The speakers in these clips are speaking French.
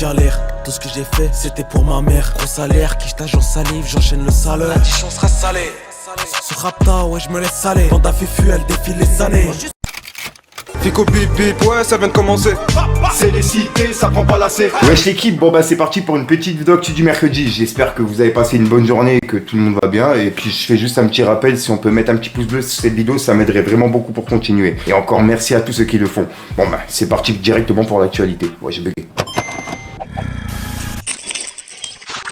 galère. Tout ce que j'ai fait, c'était pour ma mère. Gros salaire, quiche j'en salive, j'enchaîne le salaire. La on sera salé. Ce rapta, ouais, je me laisse saler. Bande à Fufu, elle défile les années. Fico bip bip, ouais, ça vient de commencer. C'est les cités, ça prend pas la C. Wesh l'équipe, bon bah c'est parti pour une petite vidéo actu du mercredi. J'espère que vous avez passé une bonne journée et que tout le monde va bien. Et puis je fais juste un petit rappel, si on peut mettre un petit pouce bleu sur cette vidéo, ça m'aiderait vraiment beaucoup pour continuer. Et encore merci à tous ceux qui le font. Bon bah c'est parti directement pour l'actualité. Ouais, j'ai bugué.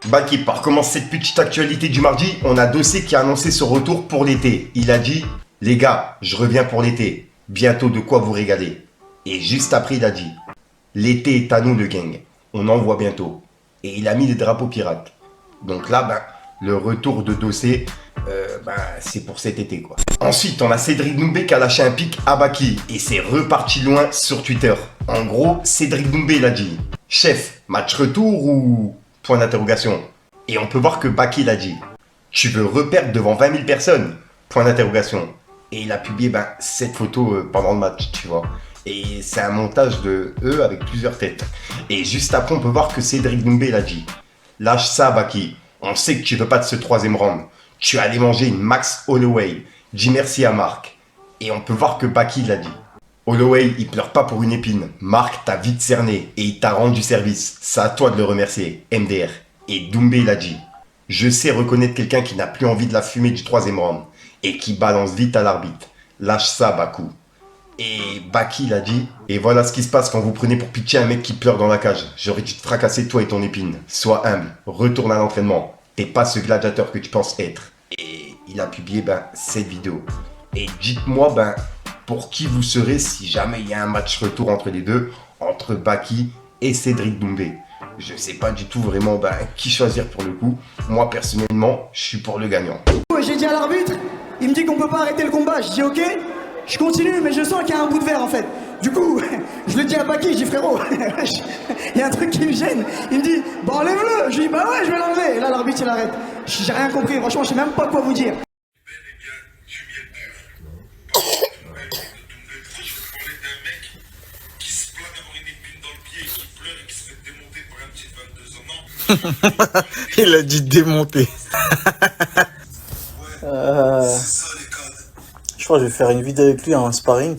Baki, par commencer cette petite actualité du mardi, on a Dossé qui a annoncé son retour pour l'été. Il a dit, les gars, je reviens pour l'été. Bientôt de quoi vous régaler. Et juste après, il a dit, l'été est à nous le gang. On en voit bientôt. Et il a mis les drapeaux pirates. Donc là, ben, le retour de Dossé, c'est pour cet été quoi. Ensuite, on a Cédric Doumbé qui a lâché un pic à Baki. Et c'est reparti loin sur Twitter. En gros, Cédric Doumbé il a dit, chef, match retour ou... Point d'interrogation. Et on peut voir que Baki l'a dit. Tu veux reperdre devant 20 000 personnes? Point d'interrogation. Et il a publié cette photo pendant le match, tu vois. Et c'est un montage de eux avec plusieurs têtes. Et juste après, on peut voir que Cédric Doumbé l'a dit. Lâche ça, Baki. On sait que tu veux pas de ce troisième round. Tu es allé manger une Max Holloway. Dis merci à Marc. Et on peut voir que Baki l'a dit. Holloway, il pleure pas pour une épine. Marc t'a vite cerné et il t'a rendu service. C'est à toi de le remercier, MDR. Et Doumbé l'a dit. Je sais reconnaître quelqu'un qui n'a plus envie de la fumée du troisième round et qui balance vite à l'arbitre. Lâche ça, Bakou. Et Baki l'a dit. Et voilà ce qui se passe quand vous prenez pour pitié un mec qui pleure dans la cage. J'aurais dû te fracasser toi et ton épine. Sois humble, retourne à l'entraînement. T'es pas ce gladiateur que tu penses être. Et il a publié cette vidéo. Et dites-moi pour qui vous serez si jamais il y a un match retour entre les deux, entre Baki et Cédric Doumbé. Je sais pas du tout vraiment qui choisir pour le coup. Moi personnellement, je suis pour le gagnant. J'ai dit à l'arbitre, il me dit qu'on peut pas arrêter le combat. Je dis ok, je continue mais je sens qu'il y a un bout de verre en fait. Du coup, je le dis à Baki, je dis frérot, il y a un truc qui me gêne. Il me dit, enlève-le. Je dis bah ouais, je vais l'enlever. Et là l'arbitre il arrête. J'ai rien compris, franchement je sais même pas quoi vous dire. Il a dit démonter. Je crois que je vais faire une vidéo avec lui en sparring.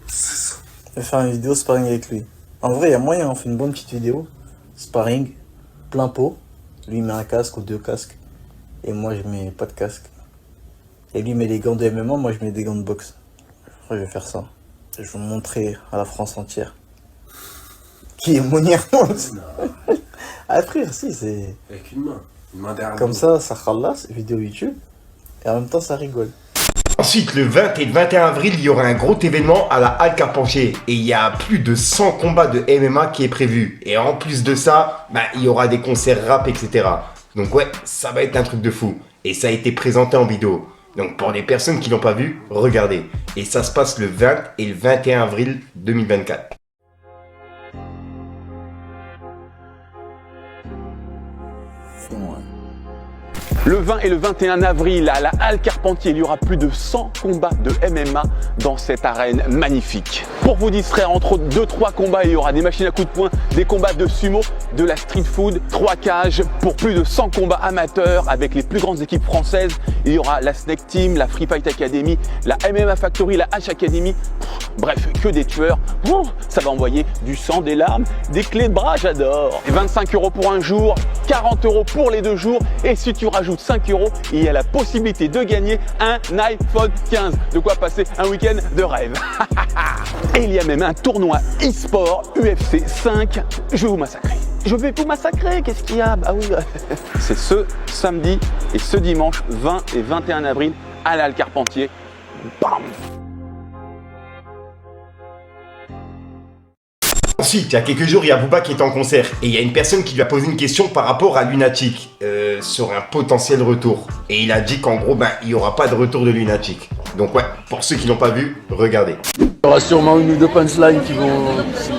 Je vais faire une vidéo sparring avec lui. En vrai, il y a moyen, on fait une bonne petite vidéo. Sparring, plein pot. Lui il met un casque ou deux casques. Et moi je mets pas de casque. Et lui il met les gants de MMA, moi je mets des gants de boxe. Je crois que je vais faire ça. Je vais vous montrer à la France entière. Qui est Mounir. Ah frère, si c'est... Avec une main. Une main derrière. Comme ça khalas, vidéo YouTube. Et en même temps ça rigole. Ensuite, le 20 et le 21 avril, il y aura un gros événement à la Halle Carpentier. Et il y a plus de 100 combats de MMA qui est prévu. Et en plus de ça, il y aura des concerts rap, etc. Donc ouais, ça va être un truc de fou. Et ça a été présenté en vidéo. Donc pour les personnes qui l'ont pas vu, regardez. Et ça se passe le 20 et le 21 avril 2024. Le 20 et le 21 avril, à la Halle Carpentier, il y aura plus de 100 combats de MMA dans cette arène magnifique. Pour vous distraire, entre 2-3 combats, il y aura des machines à coups de poing, des combats de sumo, de la street food, 3 cages pour plus de 100 combats amateurs avec les plus grandes équipes françaises. Il y aura la Snake Team, la Free Fight Academy, la MMA Factory, la H Academy. Bref, que des tueurs. Ça va envoyer du sang, des larmes, des clés de bras, j'adore. 25 € pour un jour, 40 € pour les 2 jours. Et si tu rajoutes 5 €, il y a la possibilité de gagner un iPhone 15. De quoi passer un week-end de rêve. Et il y a même un tournoi e-sport UFC 5. Je vais vous massacrer. Je vais vous massacrer, qu'est-ce qu'il y a? Bah oui, c'est ce samedi et ce dimanche 20 et 21 avril à la Halle Carpentier. Bam! Ensuite, il y a quelques jours, il y a Booba qui est en concert et il y a une personne qui lui a posé une question par rapport à Lunatic sur un potentiel retour. Et il a dit qu'en gros, il n'y aura pas de retour de Lunatic. Donc ouais, pour ceux qui l'ont pas vu, regardez. Il y aura sûrement une ou deux punchlines qui vont...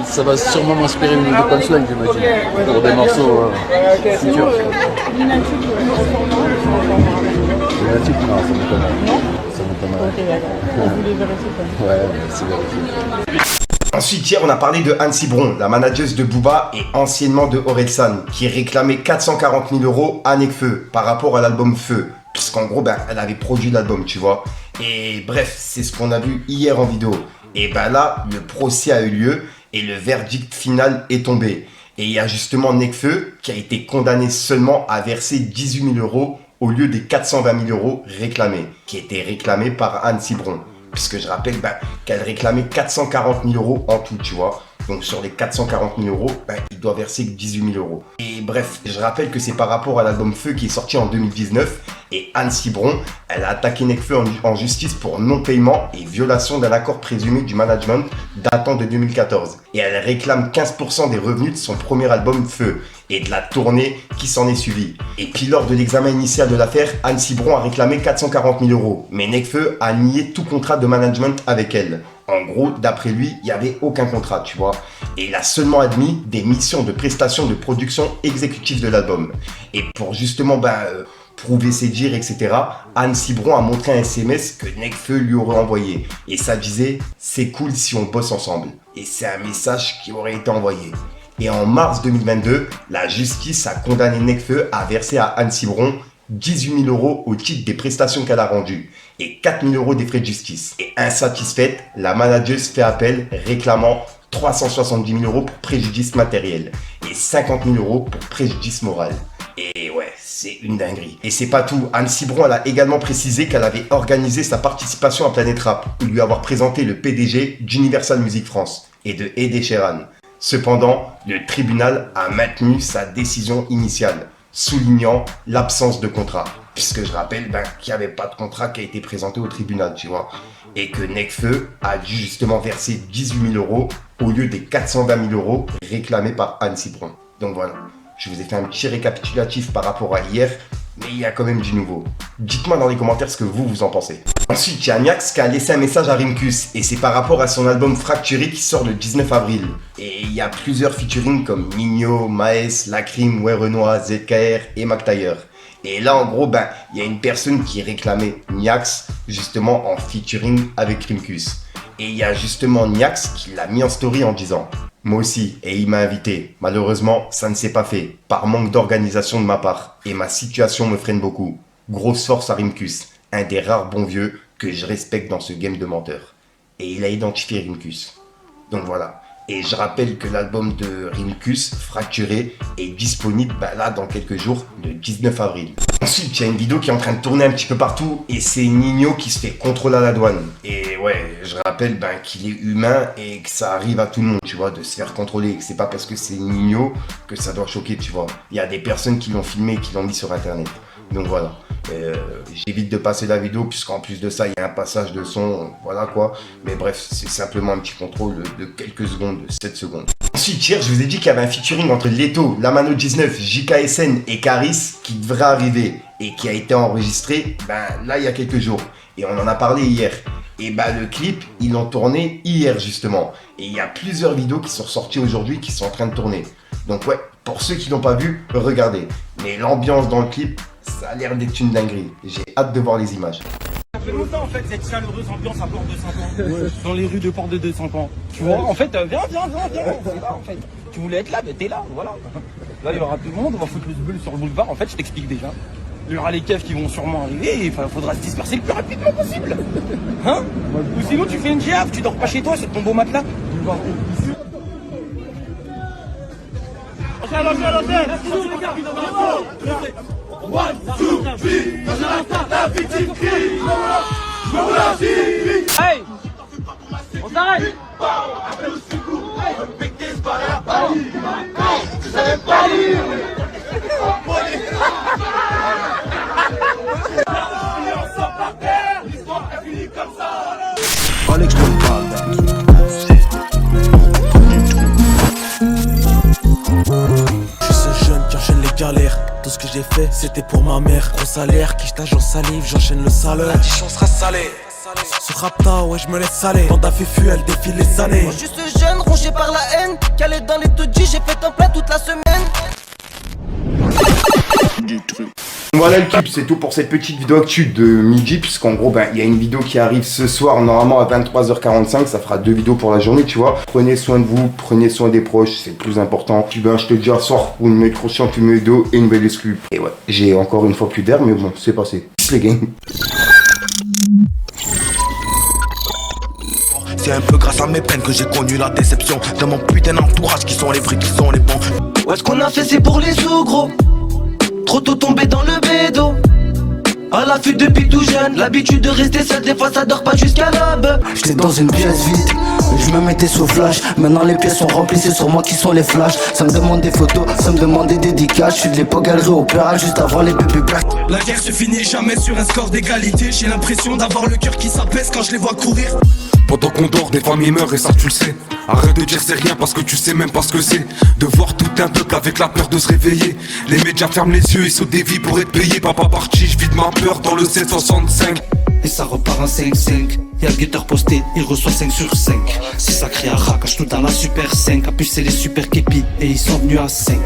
Ça va sûrement m'inspirer une ou deux punchlines, j'imagine. Pour des morceaux futurs. Lunatic, non, ça m'étonnerait. Non? Ça m'étonnerait. Ok, d'accord. Vous voulez vérifier quoi? Ouais, c'est vérifié. Ensuite, hier, on a parlé de Anne Cibron, la manageuse de Booba et anciennement de Orelsan, qui réclamait 440 000 € à Nekfeu par rapport à l'album Feu. Puisqu'en gros, elle avait produit l'album, tu vois. Et bref, c'est ce qu'on a vu hier en vidéo. Et là, le procès a eu lieu et le verdict final est tombé. Et il y a justement Nekfeu qui a été condamné seulement à verser 18 000 € au lieu des 420 000 € réclamés, qui étaient réclamés par Anne Cibron. Puisque je rappelle qu'elle réclamait 440 000 € en tout, tu vois. Donc sur les 440 000 €, il doit verser que 18 000 €. Et bref, je rappelle que c'est par rapport à l'album Feu qui est sorti en 2019. Et Anne Cibron, elle a attaqué Nekfeu en justice pour non-paiement et violation d'un accord présumé du management datant de 2014. Et elle réclame 15% des revenus de son premier album Feu et de la tournée qui s'en est suivie. Et puis lors de l'examen initial de l'affaire, Anne Cibron a réclamé 440 000 €. Mais Nekfeu a nié tout contrat de management avec elle. En gros, d'après lui, il n'y avait aucun contrat, tu vois. Et il a seulement admis des missions de prestation de production exécutive de l'album. Et pour justement prouver ses dires, etc., Anne Cibron a montré un SMS que Nekfeu lui aurait envoyé. Et ça disait « C'est cool si on bosse ensemble ». Et c'est un message qui aurait été envoyé. Et en mars 2022, la justice a condamné Nekfeu à verser à Anne Cibron 18 000 € au titre des prestations qu'elle a rendues et 4 000 € des frais de justice. Et insatisfaite, la manageuse fait appel réclamant 370 000 € pour préjudice matériel et 50 000 € pour préjudice moral. Et ouais, c'est une dinguerie. Et c'est pas tout, Anne Cibron elle a également précisé qu'elle avait organisé sa participation à Planète Rap pour lui avoir présenté le PDG d'Universal Music France et de Ed Sheeran. Cependant, le tribunal a maintenu sa décision initiale, soulignant l'absence de contrat. Puisque je rappelle qu'il n'y avait pas de contrat qui a été présenté au tribunal, tu vois. Et que Nekfeu a dû justement verser 18 000 € au lieu des 420 000 € réclamés par Anne Cibron. Donc voilà, je vous ai fait un petit récapitulatif par rapport à hier, mais il y a quand même du nouveau. Dites-moi dans les commentaires ce que vous en pensez. Ensuite, il y a Niax qui a laissé un message à Rimkus, et c'est par rapport à son album Fracturé qui sort le 19 avril. Et il y a plusieurs featuring comme Nino, Maes, Lacrim, Ouais Renoir, ZKR et McTayer. Et là, en gros, il y a une personne qui réclamait Niax, justement, en featuring avec Rimkus. Et il y a justement Niax qui l'a mis en story en disant « Moi aussi, et il m'a invité. Malheureusement, ça ne s'est pas fait, par manque d'organisation de ma part. Et ma situation me freine beaucoup. Grosse force à Rimkus, un des rares bons vieux que je respecte dans ce game de menteur. » Et il a identifié Rimkus. Donc voilà. Et je rappelle que l'album de Rimkus, Fracturé, est disponible là dans quelques jours, le 19 avril. Ensuite, il y a une vidéo qui est en train de tourner un petit peu partout et c'est Nino qui se fait contrôler à la douane. Et ouais, je rappelle qu'il est humain et que ça arrive à tout le monde, tu vois, de se faire contrôler. Et que c'est pas parce que c'est Nino que ça doit choquer, tu vois. Il y a des personnes qui l'ont filmé et qui l'ont mis sur internet. Donc voilà. J'évite de passer la vidéo puisqu'en plus de ça il y a un passage de son, voilà quoi. Mais bref, c'est simplement un petit contrôle de quelques secondes, de 7 secondes. Ensuite, hier, je vous ai dit qu'il y avait un featuring entre Leto, Lamano 19, JKSN et Caris qui devrait arriver et qui a été enregistré là il y a quelques jours. Et on en a parlé hier. Et le clip, ils l'ont tourné hier justement. Et il y a plusieurs vidéos qui sont sorties aujourd'hui qui sont en train de tourner. Donc ouais, pour ceux qui l'ont pas vu, regardez. Mais l'ambiance dans le clip, ça a l'air d'être une dinguerie. J'ai hâte de voir les images. Ça fait longtemps en fait cette chaleureuse ambiance à Port de Saint-Pan. Ouais. Dans les rues de Port de Saint-Pan. Tu vois, en fait, viens. C'est là, en fait. Tu voulais être là, mais t'es là, voilà. Là, il y aura tout le monde, on va foutre le bulle sur le boulevard. En fait, je t'explique déjà. Il y aura les keufs qui vont sûrement arriver et il faudra se disperser le plus rapidement possible. Hein? Ou sinon, tu fais une gaffe, tu dors pas chez toi, c'est ton beau matelas. One, two, three, dans un instant, la victime crie. Je me roule à Jimmy. Hey, on s'arrête. Après le secours, le piqué se barre à Paris. Tu savais pas lire. On sort par terre, l'histoire est finie comme ça. Alex, je te parle. Je suis ce jeune qui enchaîne les galères. Tout ce que j'ai fait, c'était pour ma mère. Gros salaire, qui j't'agent en salive, j'enchaîne le salaire. La dichon sera salée. Ce rapta, ouais, je me laisse saler. Bande à fufu, elle défile les années. Moi, je suis ce jeune, rongé par la haine. Calé dans les taudis, j'ai fait un plat toute la semaine. Voilà le clip, c'est tout pour cette petite vidéo actu de midi, puisqu'en gros, il y a une vidéo qui arrive ce soir, normalement à 23h45, ça fera 2 vidéos pour la journée, tu vois. Prenez soin de vous, prenez soin des proches, c'est le plus important. Puis je te dis à soir pour une nouvelle crochante, une vidéo et une nouvelle exclue. Et ouais, j'ai encore une fois plus d'air, mais bon, c'est passé. Peace les gars. C'est un peu grâce à mes peines que j'ai connu la déception de mon putain d'entourage qui sont les vrais, qui sont les bons. Ouais, ce qu'on a fait c'est pour les sous gros. Trop tôt tombé dans le bédo. À l'affût depuis tout jeune. L'habitude de rester seul, des fois ça dort pas jusqu'à l'aube. J'étais dans une pièce vide, je me mettais sous flash. Maintenant les pièces sont remplies, c'est sur moi qui sont les flashs. Ça me demande des photos, ça me demande des dédicaces. Je suis de l'époque galerie opéra juste avant les bébés black. La guerre se finit jamais sur un score d'égalité. J'ai l'impression d'avoir le cœur qui s'apaise quand je les vois courir. Pendant qu'on dort, des familles meurent et ça tu le sais. Arrête de dire c'est rien parce que tu sais même pas ce que c'est. De voir tout un peuple avec la peur de se réveiller. Les médias ferment les yeux, ils sautent des vies pour être payés. Papa parti, je vide ma peur dans le 765. Et ça repart en 5-5. Y'a le guetteur posté, il reçoit 5 sur 5. Si ça crie à racage tout dans la super 5. A plus c'est les super képis et ils sont venus à 5.